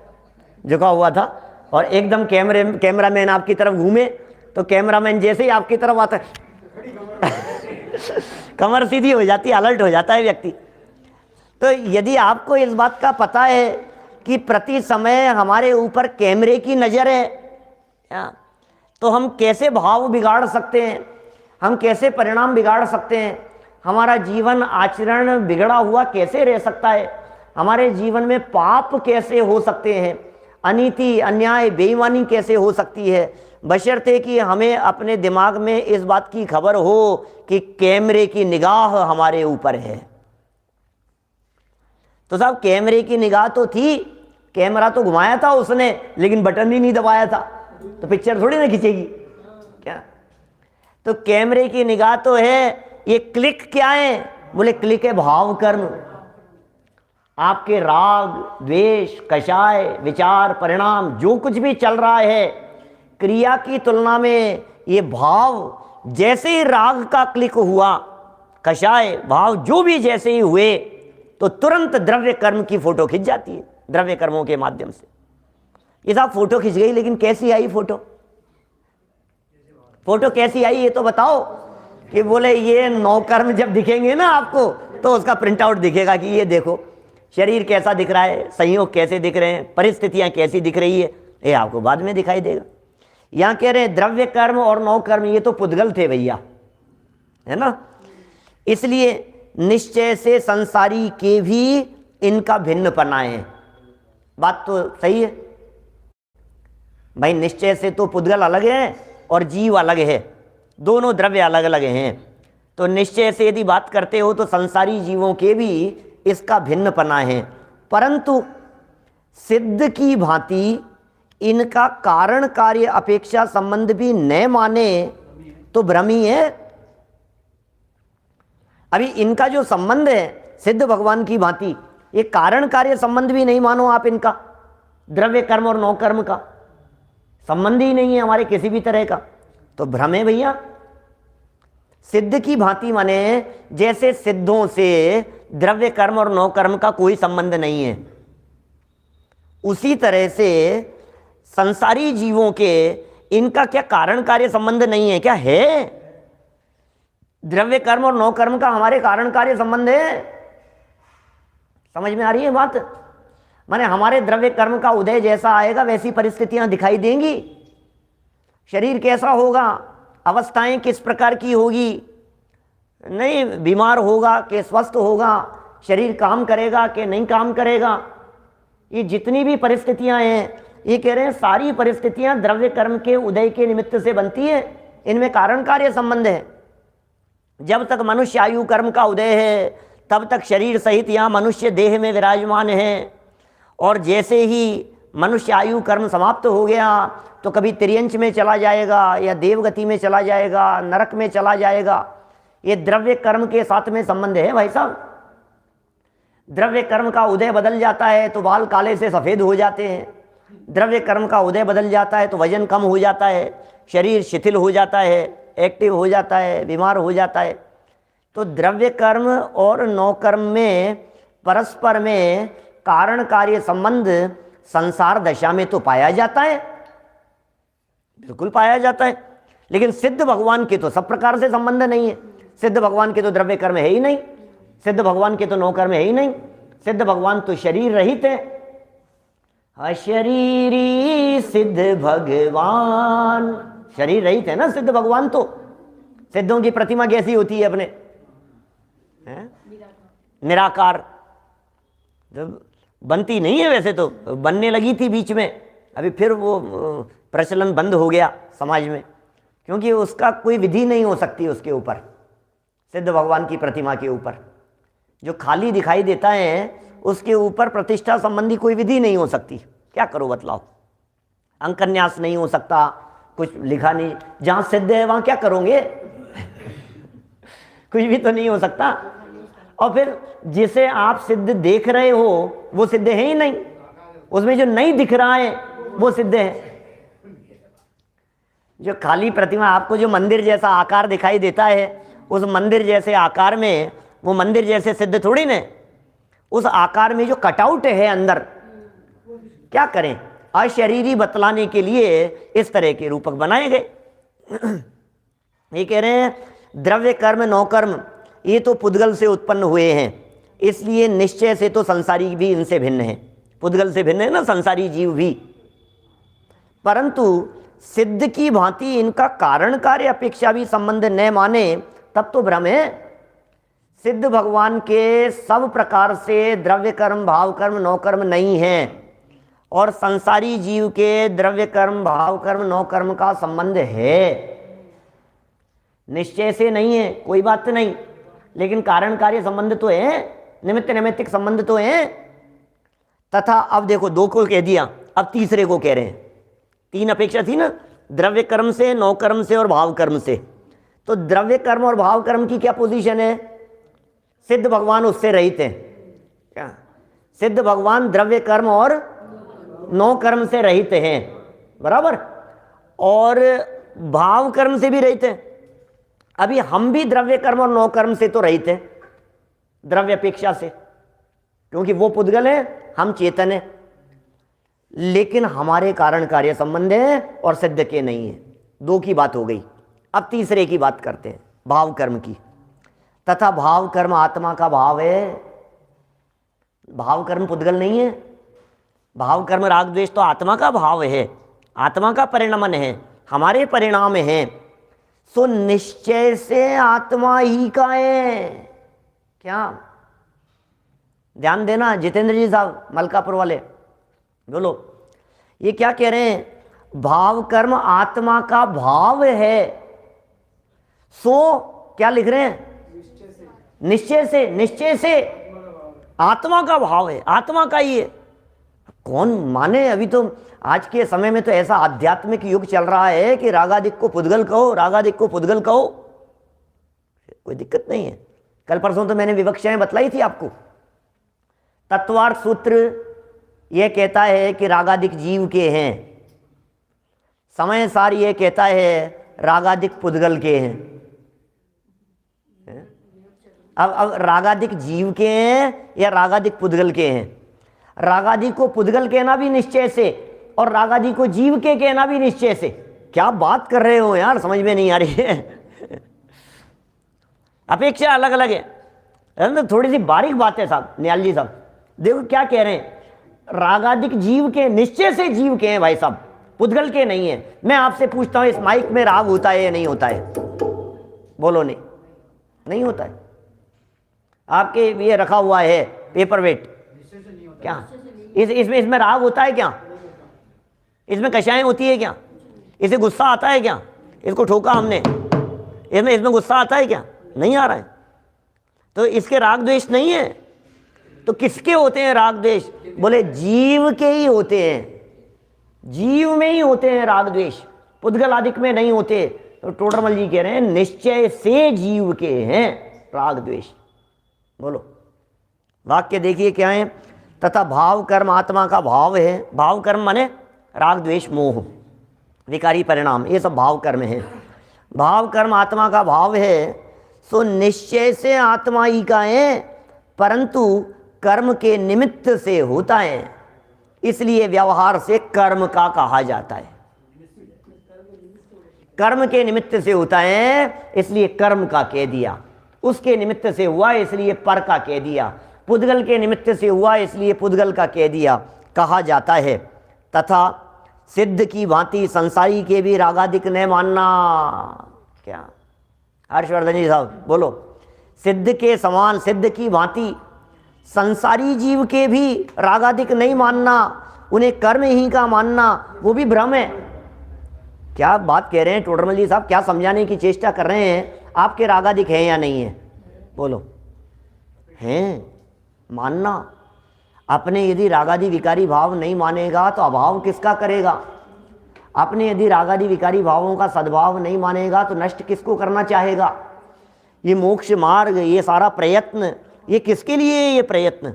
झुका हुआ था, और एकदम कैमरामैन आपकी तरफ घूमे तो कैमरामैन जैसे ही आपकी तरफ आता है कमर सीधी हो जाती है, अलर्ट हो जाता है व्यक्ति। तो यदि आपको इस बात का पता है कि प्रति समय हमारे ऊपर कैमरे की नज़र है, तो हम कैसे भाव बिगाड़ सकते हैं, हम कैसे परिणाम बिगाड़ सकते हैं, हमारा जीवन आचरण बिगड़ा हुआ कैसे रह सकता है, हमारे जीवन में पाप कैसे हो सकते हैं, अनीति, अन्याय, बेईमानी कैसे हो सकती है, बशर्ते कि हमें अपने दिमाग में इस बात की खबर हो कि कैमरे की निगाह हमारे ऊपर है। तो साहब कैमरे की निगाह तो थी, कैमरा तो घुमाया था उसने, लेकिन बटन ही नहीं दबाया था, तो पिक्चर थोड़ी ना खींचेगी क्या। तो कैमरे की निगाह तो है। ये क्लिक क्या है, बोले क्लिक है भाव कर्म। आपके राग, द्वेष, कषाय, विचार, परिणाम, जो कुछ भी चल रहा है, क्रिया की तुलना में ये भाव, जैसे ही राग का क्लिक हुआ, कषाय भाव जो भी जैसे ही हुए, तो तुरंत द्रव्य कर्म की फोटो खिंच जाती है, द्रव्य कर्मों के माध्यम से। ये साहब फोटो खिंच गई, लेकिन कैसी आई फोटो, फोटो कैसी आई ये तो बताओ। कि बोले ये नौ कर्म जब दिखेंगे ना आपको, तो उसका प्रिंट आउट दिखेगा कि ये देखो शरीर कैसा दिख रहा है, संयोग कैसे दिख रहे हैं, परिस्थितियां कैसी दिख रही है, ये आपको बाद में दिखाई देगा। यहां कह रहे हैं द्रव्य कर्म और नौ कर्म ये तो पुद्गल थे भैया, है ना, इसलिए निश्चय से संसारी के भी इनका भिन्न पना है। बात तो सही है भाई, निश्चय से तो पुद्गल अलग है और जीव अलग है, दोनों द्रव्य अलग अलग हैं। तो निश्चय से यदि बात करते हो तो संसारी जीवों के भी इसका भिन्न पना है, परंतु सिद्ध की भांति इनका कारण कार्य अपेक्षा संबंध भी न माने तो भ्रम ही है। अभी इनका जो संबंध है सिद्ध भगवान की भांति, ये कारण कार्य संबंध भी नहीं मानो आप, इनका द्रव्य कर्म और नौ कर्म का संबंध ही नहीं है हमारे किसी भी तरह का, तो भ्रम है भैया। सिद्ध की भांति माने जैसे सिद्धों से द्रव्य कर्म और नौ कर्म का कोई संबंध नहीं है, उसी तरह से संसारी जीवों के इनका क्या कारण कार्य संबंध नहीं है क्या? है, द्रव्य कर्म और नौ कर्म का हमारे कारण कार्य संबंध है। समझ में आ रही है बात? माने हमारे द्रव्य कर्म का उदय जैसा आएगा वैसी परिस्थितियां दिखाई देंगी, शरीर कैसा होगा, अवस्थाएं किस प्रकार की होगी, नहीं बीमार होगा कि स्वस्थ होगा, शरीर काम करेगा कि नहीं काम करेगा, ये जितनी भी परिस्थितियां हैं ये कह रहे हैं सारी परिस्थितियां द्रव्य कर्म के उदय के निमित्त से बनती है, इनमें कारण कार्य संबंध है। जब तक मनुष्य आयु कर्म का उदय है तब तक शरीर सहित यहाँ मनुष्य देह में विराजमान है, और जैसे ही मनुष्य आयु कर्म समाप्त हो गया तो कभी त्रियंच में चला जाएगा या देवगति में चला जाएगा, नरक में चला जाएगा। ये द्रव्य कर्म के साथ में संबंध है भाई साहब। द्रव्य कर्म का उदय बदल जाता है तो बाल काले से सफ़ेद हो जाते हैं, द्रव्य कर्म का उदय बदल जाता है तो वजन कम हो जाता है, शरीर शिथिल हो जाता है, एक्टिव हो जाता है, बीमार हो जाता है। तो द्रव्य कर्म और नौ कर्म में परस्पर में कारण कार्य संबंध संसार दशा में तो पाया जाता है, बिल्कुल पाया जाता है, लेकिन सिद्ध भगवान के तो सब प्रकार से संबंध नहीं है। सिद्ध भगवान के तो द्रव्य कर्म है ही नहीं, सिद्ध भगवान के तो नौ कर्म है ही नहीं, सिद्ध भगवान तो शरीर रहित है। अशरीरी सिद्ध भगवान, शरीर रहित है ना सिद्ध भगवान। तो सिद्धों की प्रतिमा कैसी होती है अपने? निराकार। जब बनती नहीं है, वैसे तो बनने लगी थी बीच में, अभी फिर वो प्रचलन बंद हो गया समाज में, क्योंकि उसका कोई विधि नहीं हो सकती उसके ऊपर, सिद्ध भगवान की प्रतिमा के ऊपर जो खाली दिखाई देता है उसके ऊपर प्रतिष्ठा संबंधी कोई विधि नहीं हो सकती। क्या करो बतलाओ? अंकन्यास नहीं हो सकता, कुछ लिखा नहीं, जहां सिद्ध है वहां क्या करोगे? कुछ भी तो नहीं हो सकता। और फिर जिसे आप सिद्ध देख रहे हो वो सिद्ध है ही नहीं, उसमें जो नहीं दिख रहा है वो सिद्ध है। जो खाली प्रतिमा, आपको जो मंदिर जैसा आकार दिखाई देता है, उस मंदिर जैसे आकार में वो मंदिर जैसे सिद्ध थोड़ी न, उस आकार में जो कटआउट है अंदर, क्या करें? अशरीरी बतलाने के लिए इस तरह के रूपक बनाए गए। ये कह रहे हैं द्रव्य कर्म नौ कर्म ये तो पुद्गल से उत्पन्न हुए हैं, इसलिए निश्चय से तो संसारी भी इनसे भिन्न है। पुद्गल से भिन्न है ना संसारी जीव भी, परंतु सिद्ध की भांति इनका कारण कार्य अपेक्षा भी संबंध न माने तब तो भ्रम है। सिद्ध भगवान के सब प्रकार से द्रव्य कर्म भाव कर्म नौ कर्म नहीं है, और संसारी जीव के द्रव्य कर्म भाव कर्म नौ कर्म का संबंध है। निश्चय से नहीं है कोई बात नहीं, लेकिन कारण कार्य संबंध तो है, निमित्त नैमित्तिक संबंध तो है। तथा अब देखो, दो को कह दिया, अब तीसरे को कह रहे हैं। तीन अपेक्षा थी ना, द्रव्य कर्म से, नौ कर्म से और भाव कर्म से। तो द्रव्य कर्म और भाव कर्म की क्या पोजीशन है? सिद्ध भगवान उससे रहित हैं। क्या? सिद्ध भगवान द्रव्य कर्म और नौ कर्म से रहित हैं, बराबर, और भाव कर्म से भी रहित हैं। अभी हम भी द्रव्य कर्म और नौ कर्म से तो रहित हैं, द्रव्य अपेक्षा से, क्योंकि वो पुद्गल है, हम चेतन है, लेकिन हमारे कारण कार्य संबंध है और सिद्ध के नहीं है। दो की बात हो गई। अब तीसरे की बात करते हैं, भाव कर्म की। तथा भाव कर्म आत्मा का भाव है, भाव कर्म पुद्गल नहीं है। भाव कर्म राग द्वेष तो आत्मा का भाव है, आत्मा का परिणमन है, हमारे परिणाम हैं। सो निश्चय से आत्मा ही का है। क्या ध्यान देना जितेंद्र जी साहब मलकापुर वाले, बोलो ये क्या कह रहे हैं? भाव कर्म आत्मा का भाव है। सो क्या लिख रहे हैं? निश्चय से, निश्चय से आत्मा का भाव है, आत्मा का ही है। कौन माने? अभी तो आज के समय में तो ऐसा आध्यात्मिक युग चल रहा है कि रागादिक को पुद्गल कहो, रागादिक को पुद्गल कहो, कोई दिक्कत नहीं है। कल परसों तो मैंने विवक्षाएं बतलाई थी आपको। तत्वार्थ सूत्र यह कहता है कि रागादिक जीव के हैं, समय सार यह कहता है रागादिक पुद्गल के हैं। अब रागादिक जीव के हैं या रागादिक पुद्गल के हैं? रागादि को पुद्गल कहना भी निश्चय से और रागादि को जीव के कहना भी निश्चय से। क्या बात कर रहे हो यार, समझ में नहीं आ रही है। अपेक्षा अलग अलग है, थोड़ी सी बारीक बात है साहब। निहाल जी साहब देखो क्या कह रहे हैं, रागादिक जीव के, निश्चय से जीव के हैं भाई साहब, पुद्गल के नहीं है। मैं आपसे पूछता हूं इस माइक में राग होता है या नहीं होता है? बोलो नहीं, नहीं होता है। आपके ये रखा हुआ है पेपर वेट, क्या इसमें राग होता है क्या? इसमें कषाएं होती है क्या? इसे गुस्सा आता है क्या? इसको ठोका हमने, इसमें गुस्सा आता है क्या? नहीं आ रहा है। तो इसके राग द्वेष नहीं है। तो किसके होते हैं राग द्वेष? बोले जीव के ही होते हैं, जीव में ही होते हैं राग द्वेष, पुद्गल आदिक में नहीं होते। तो टोडरमल जी कह रहे हैं निश्चय से जीव के हैं राग द्वेष। बोलो वाक्य देखिए क्या है? तथा भाव कर्म आत्मा का भाव है। भाव कर्म माने राग द्वेष मोह विकारी परिणाम, ये सब भाव कर्म है। भाव कर्म आत्मा का भाव है। सो निश्चय से आत्मा ही का है, परंतु कर्म के निमित्त से होता है, इसलिए व्यवहार से कर्म का कहा जाता है। कर्म के निमित्त से होता है इसलिए कर्म का कह दिया, उसके निमित्त से हुआ इसलिए पर का कह दिया, पुद्गल के निमित्त से हुआ इसलिए पुद्गल का कह दिया, कहा जाता है। तथा सिद्ध की भांति संसारी के भी रागादिक न मानना। क्या हर्षवर्धन जी साहब बोलो? सिद्ध के समान, सिद्ध की भांति संसारी जीव के भी रागादिक नहीं मानना, उन्हें कर्म ही का मानना, वो भी भ्रम है। क्या बात कह रहे हैं टोडरमल जी साहब? क्या समझाने की चेष्टा कर रहे हैं? आपके रागादिक हैं या नहीं है? बोलो हैं, मानना। अपने यदि रागादि विकारी भाव नहीं मानेगा तो अभाव किसका करेगा? अपने यदि रागादि विकारी भावों का सद्भाव नहीं मानेगा तो नष्ट किसको करना चाहेगा? ये मोक्ष मार्ग, ये सारा प्रयत्न, ये किसके लिए है? ये प्रयत्न,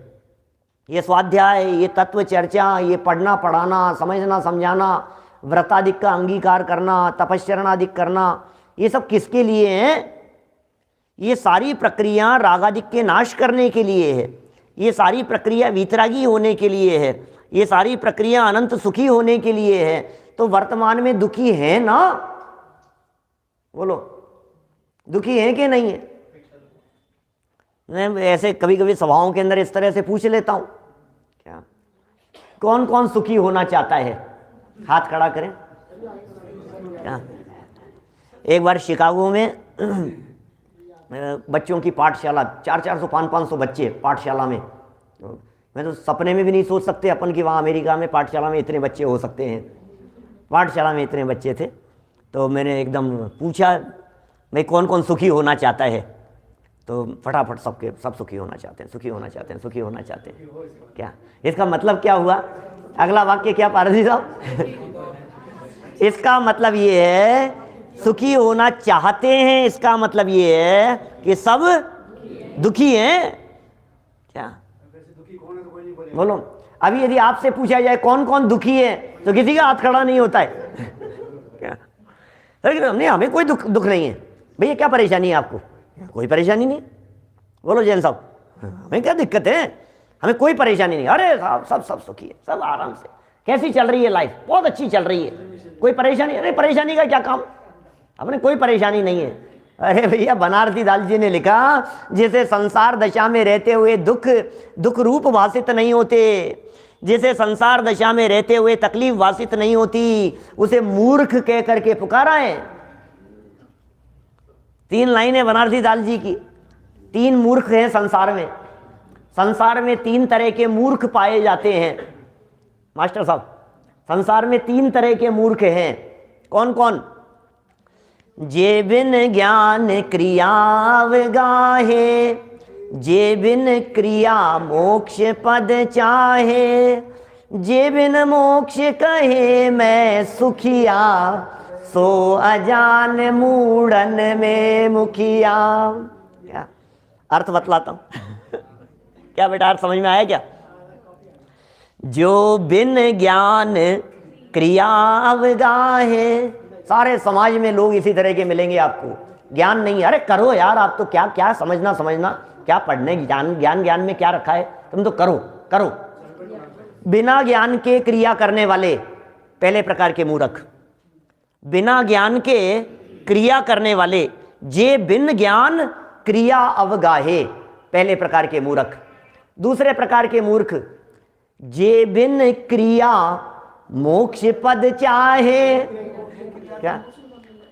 ये स्वाध्याय, ये तत्व चर्चा, ये पढ़ना पढ़ाना, समझना समझाना, व्रतादिक का अंगीकार करना, तपश्चरणादिक करना, ये सब किसके लिए है? ये सारी प्रक्रिया रागादिक के नाश करने के लिए है। ये सारी प्रक्रिया वीतरागी होने के लिए है। ये सारी प्रक्रिया अनंत सुखी होने के लिए है। तो वर्तमान में दुखी है ना? बोलो दुखी है कि नहीं है? मैं ऐसे कभी कभी सभाओं के अंदर इस तरह से पूछ लेता हूं, क्या कौन कौन सुखी होना चाहता है? हाथ खड़ा करें। क्या एक बार शिकागो में बच्चों की पाठशाला, 400-400 500-500 बच्चे पाठशाला में, तो मैं तो सपने में भी नहीं सोच सकते अपन कि वहाँ अमेरिका में पाठशाला में इतने बच्चे हो सकते हैं। पाठशाला में इतने बच्चे थे। तो मैंने एकदम पूछा भाई कौन कौन सुखी होना चाहता है? तो फटाफट सब सुखी होना चाहते हैं, सुखी होना चाहते हैं, सुखी होना चाहते हैं। क्या इसका मतलब क्या हुआ? अगला वाक्य क्या पारसी साहब? इसका मतलब ये है सुखी होना चाहते हैं, इसका मतलब ये है कि सब दुखी हैं। क्या बोलो? अभी यदि आपसे पूछा जाए कौन कौन दुखी है तो किसी का हाथ खड़ा नहीं होता है। क्या नहीं, हमें कोई दुख नहीं है। भैया क्या परेशानी है आपको? कोई परेशानी नहीं। बोलो जैन साहब हमें क्या दिक्कत है? हमें कोई परेशानी नहीं। अरे साहब सब सुखी है, सब आराम से। कैसी चल रही है लाइफ? बहुत अच्छी चल रही है, कोई परेशानी? अरे परेशानी का क्या काम? अपने कोई परेशानी नहीं है। अरे भैया बनारसी दास जी ने लिखा, जिसे संसार दशा में रहते हुए दुख दुख रूप भाषित नहीं होते, जिसे संसार दशा में रहते हुए तकलीफ भाषित नहीं होती, उसे मूर्ख कह करके पुकारा है। 3 लाइनें बनारसी दास जी की। 3 मूर्ख हैं संसार में। संसार में 3 तरह के मूर्ख पाए जाते हैं मास्टर साहब। संसार में 3 तरह के मूर्ख हैं। कौन कौन? जे बिन ज्ञान क्रिया गाहे, जे बिन क्रिया मोक्ष पद चाहे, जे बिन मोक्ष कहे मैं सुखिया, सो अजान मूढ़न में मुखिया। क्या अर्थ बतलाता हूं क्या बेटा, अर्थ समझ में आया क्या? जो बिन ज्ञान क्रिया गाहे, सारे समाज में लोग इसी तरह के मिलेंगे आपको। ज्ञान नहीं, अरे करो यार, आप तो क्या क्या समझना क्या पढ़ने, ज्ञान में क्या रखा है, तुम तो करो। बिना ज्ञान के क्रिया करने वाले पहले प्रकार के मूर्ख। बिना ज्ञान के क्रिया करने वाले, जे बिन ज्ञान क्रिया अवगाहे, पहले प्रकार के मूर्ख। दूसरे प्रकार के मूर्ख, जे बिन क्रिया मोक्ष पद चाहे। क्या?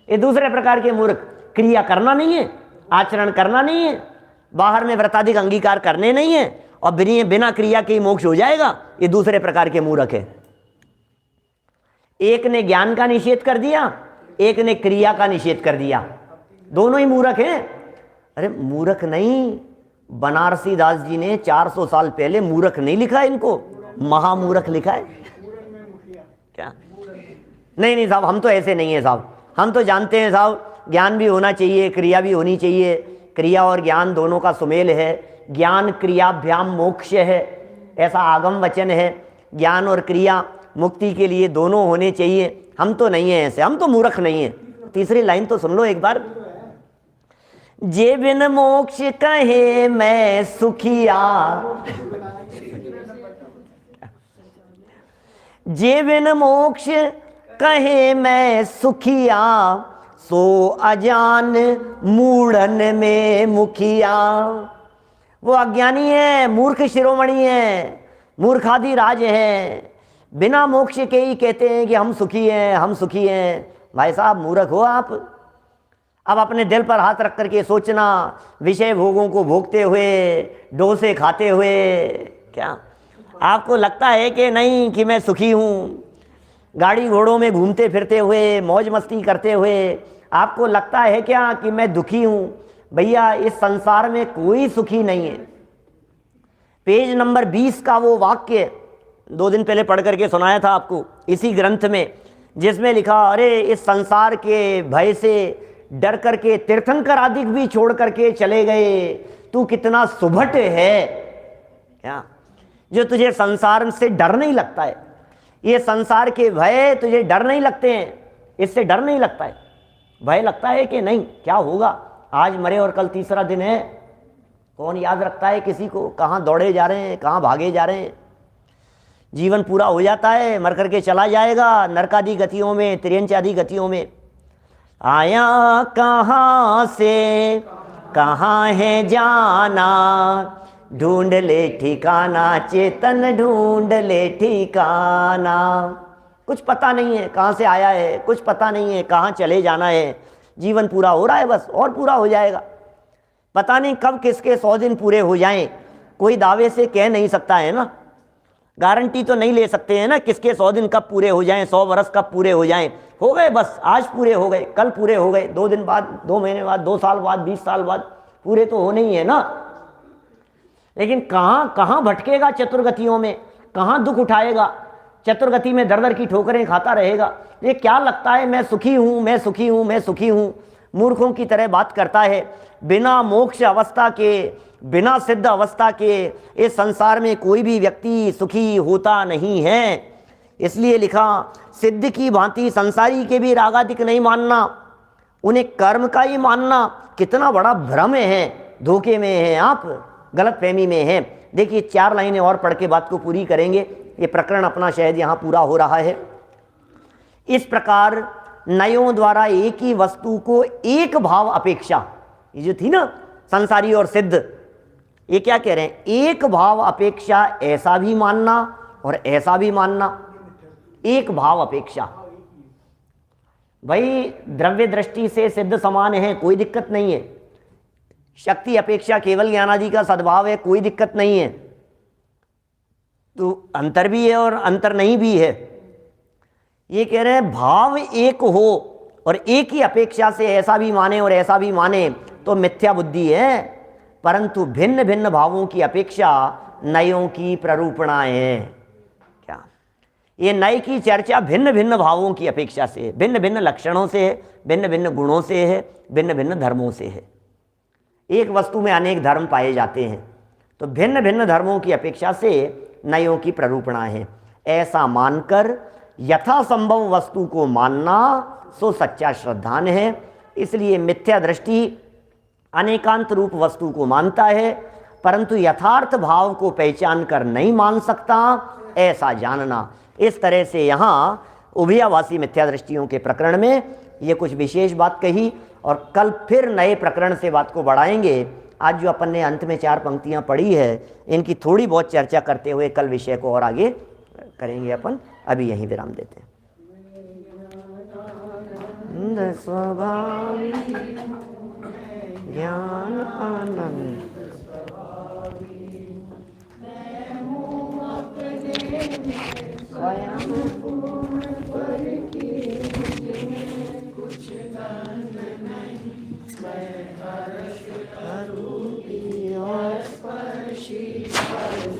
ये दूसरे प्रकार के मूर्ख। क्रिया करना नहीं है, आचरण करना नहीं है, बाहर में व्रताधिक अंगीकार करने नहीं है, और बिना क्रिया के ही मोक्ष हो जाएगा। ये दूसरे प्रकार के मूर्ख है। एक ने ज्ञान का निषेध कर दिया, एक ने क्रिया का निषेध कर दिया। दोनों ही मूर्ख हैं। अरे मूर्ख नहीं, बनारसी दास जी ने 400 साल पहले मूर्ख नहीं लिखा, इनको महामूर्ख लिखा है। क्या? नहीं साहब, हम तो ऐसे नहीं है साहब। हम तो जानते हैं साहब, ज्ञान भी होना चाहिए, क्रिया भी होनी चाहिए। क्रिया और ज्ञान दोनों का सुमेल है। ज्ञान क्रियाभ्याम मोक्ष है, ऐसा आगम वचन है। ज्ञान और क्रिया मुक्ति के लिए दोनों होने चाहिए। हम तो नहीं है ऐसे, हम तो मूर्ख नहीं है। तीसरी लाइन तो सुन लो एक बार। जे बिन मोक्ष कहे मैं सुखिया, जे बिन मोक्ष कहे मैं सुखिया, सो अजान मूढ़न में मुखिया। वो अज्ञानी है, मूर्ख शिरोमणि है, मूर्खादि राज है। बिना मोक्ष के ही कहते हैं कि हम सुखी हैं, हम सुखी हैं। भाई साहब मूर्ख हो आप। अब अपने दिल पर हाथ रख करके सोचना, विषय भोगों को भोगते हुए, डोसे खाते हुए, क्या आपको लगता है कि नहीं कि मैं सुखी हूँ? गाड़ी घोड़ों में घूमते फिरते हुए, मौज मस्ती करते हुए आपको लगता है क्या कि मैं दुखी हूँ? भैया इस संसार में कोई सुखी नहीं है। पेज नंबर 20 का वो वाक्य 2 दिन पहले पढ़ करके सुनाया था आपको इसी ग्रंथ में, जिसमें लिखा, अरे इस संसार के भय से डर करके तीर्थंकर आदि भी छोड़ करके चले गए, तू कितना सुभट है। क्या? जो तुझे संसार से डर नहीं लगता है, ये संसार के भय तुझे डर नहीं लगते हैं, इससे डर नहीं लगता है। भय लगता है कि नहीं क्या होगा, आज मरे और कल तीसरा दिन है, कौन याद रखता है किसी को? कहाँ दौड़े जा रहे हैं, कहाँ भागे जा रहे हैं। जीवन पूरा हो जाता है, मर करके चला जाएगा नरकादि गतियों में, त्रियंच आदि गतियों में। आया कहाँ से कहाँ है जाना, ढूंढ ले ठिकाना चेतन, ढूंढ ले ठिकाना। कुछ पता नहीं है कहाँ से आया है, कुछ पता नहीं है कहाँ चले जाना है। जीवन पूरा हो रहा है बस, और पूरा हो जाएगा। पता नहीं कब किसके 100 दिन पूरे हो जाएं, कोई दावे से कह नहीं सकता है ना, गारंटी तो नहीं ले सकते हैं ना किसके 100 दिन कब पूरे हो जाएं, 100 वर्ष कब पूरे हो जाएं। हो गए बस, आज पूरे हो गए, कल पूरे हो गए, 2 दिन बाद, 2 महीने बाद, 2 साल बाद, 20 साल बाद पूरे तो होने ही है ना। लेकिन कहाँ कहाँ भटकेगा चतुर्गतियों में, कहाँ दुख उठाएगा, चतुर्गति में दर दर की ठोकरें खाता रहेगा। ये क्या लगता है मैं सुखी हूँ, मैं सुखी हूँ, मैं सुखी हूँ, मूर्खों की तरह बात करता है। बिना मोक्ष अवस्था के, बिना सिद्ध अवस्था के इस संसार में कोई भी व्यक्ति सुखी होता नहीं है। इसलिए लिखा, सिद्ध की भांति संसारी के भी रागादिक नहीं मानना, उन्हें कर्म का ही मानना कितना बड़ा भ्रम है, धोखे में है आप, गलत फहमी में है। देखिए 4 लाइनें और पढ़ के बात को पूरी करेंगे। ये प्रकरण अपना शायद यहाँ पूरा हो रहा है। इस प्रकार नयों द्वारा एक ही वस्तु को एक भाव अपेक्षा, ये जो थी ना संसारी और सिद्ध, ये क्या कह रहे हैं, एक भाव अपेक्षा ऐसा भी मानना और ऐसा भी मानना, एक भाव अपेक्षा। भाई द्रव्य दृष्टि से सिद्ध समान है, कोई दिक्कत नहीं है। शक्ति अपेक्षा केवल ज्ञानादि का सद्भाव है, कोई दिक्कत नहीं है। तो अंतर भी है और अंतर नहीं भी है। ये कह रहे हैं भाव एक हो और एक ही अपेक्षा से ऐसा भी माने और ऐसा भी माने तो मिथ्या बुद्धि है, परंतु भिन्न भिन्न भावों की अपेक्षा नयों की प्ररूपणा है। क्या ये नय की चर्चा भिन्न भिन्न भावों की अपेक्षा से है, भिन्न भिन्न लक्षणों से है, भिन्न भिन्न गुणों से है, भिन्न भिन्न धर्मों से है। एक वस्तु में अनेक धर्म पाए जाते हैं, तो भिन्न भिन्न धर्मों की अपेक्षा से नयों की प्ररूपणा है। ऐसा मानकर यथासंभव वस्तु को मानना सो सच्चा श्रद्धान है। इसलिए मिथ्या दृष्टि अनेकांत रूप वस्तु को मानता है, परंतु यथार्थ भाव को पहचान कर नहीं मान सकता, ऐसा जानना। इस तरह से यहाँ उभयाभासी मिथ्या दृष्टियों के प्रकरण में ये कुछ विशेष बात कही, और कल फिर नए प्रकरण से बात को बढ़ाएंगे। आज जो अपन ने अंत में 4 पंक्तियाँ पढ़ी है, इनकी थोड़ी बहुत चर्चा करते हुए कल विषय को और आगे करेंगे अपन। अभी यहीं विराम देते हैं। स्वभावी ज्ञान आनंद स्वयं